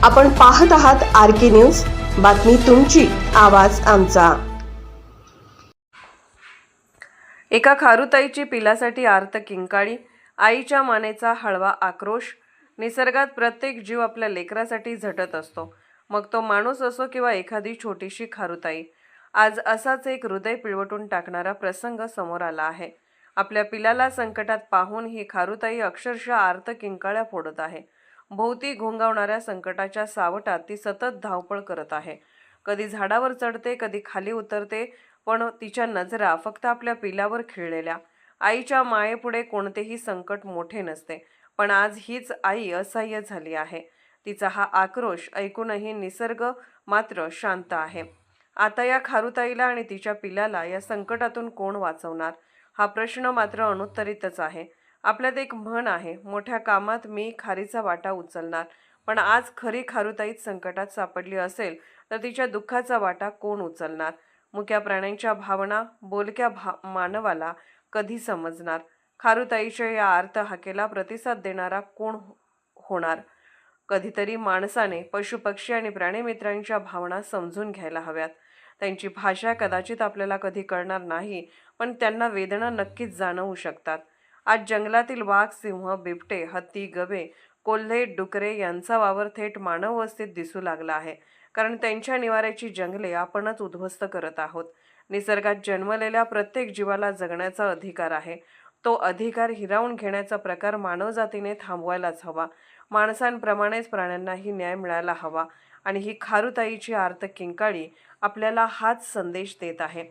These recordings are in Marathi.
आपण पाहत आहात आर.के. न्यूज. बातमी तुमची, आवाज आमचा. एका खारुताईची पिलासाठी आर्त किंकाळी, आईच्या मानेचा हळवा आक्रोश. निसर्गात प्रत्येक जीव आपल्या लेकरासाठी झटत असतो, मग तो माणूस असो किंवा एखादी छोटीशी खारुताई. आज असाच एक हृदय पिळवटून टाकणारा प्रसंग समोर आला आहे. आपल्या पिलाला संकटात पाहून ही खारुताई अक्षरशः आर्त किंकाळ्या फोडत आहे. भोवती घोंगावणाऱ्या संकटाच्या सावटात ती सतत धावपळ करत आहे. कधी झाडावर चढते, कधी खाली उतरते, पण तिच्या नजरा फक्त आपल्या पिलावर खिळलेल्या. आईच्या मायेपुढे कोणतेही संकट मोठे नसते, पण आज हीच आई असहाय्य झाली आहे. तिचा हा आक्रोश ऐकूनही निसर्ग मात्र शांत आहे. आता या खारुताईला आणि तिच्या पिलाला या संकटातून कोण वाचवणार, हा प्रश्न मात्र अनुत्तरितच आहे. आपल्यात एक म्हण आहे, मोठ्या कामात मी खारीचा वाटा उचलणार. पण आज खरी खारुताईच संकटात सापडली असेल तर तिच्या दुःखाचा वाटा कोण उचलणार? मुक्या प्राण्यांच्या भावना बोलक्या मानवाला कधी समजणार? खारुताईच्या या आर्त हाकेला प्रतिसाद देणारा कोण होणार? कधीतरी माणसाने पशुपक्षी आणि प्राणीमित्रांच्या भावना समजून घ्यायला हव्यात. त्यांची भाषा कदाचित आपल्याला कधी कळणार नाही, पण त्यांना वेदना नक्कीच जाणवू शकतात. आज जंगलातील वाघ, सिंह, बिबटे, हत्ती, गवे, कोल्हे, डुकरे यांचा वावर थेट मानव वस्तीत दिसू लागला आहे. कारण त्यांच्या निवाऱ्याची जंगले आपणच उद्ध्वस्त करत आहोत. निसर्गात जन्मलेल्या प्रत्येक जीवाला जगण्याचा अधिकार आहे. तो अधिकार हिरावून घेण्याचा प्रकार मानवजातीने थांबवायलाच हवा. माणसांप्रमाणेच प्राण्यांनाही न्याय मिळायला हवा. आणि ही खारुताईची आर्त किंकाळी आपल्याला हाच संदेश देत आहे.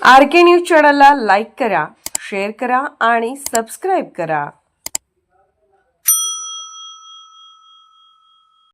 आर.के. न्यूज चॅनलला लाईक करा, शेअर करा आणि सबस्क्राईब करा.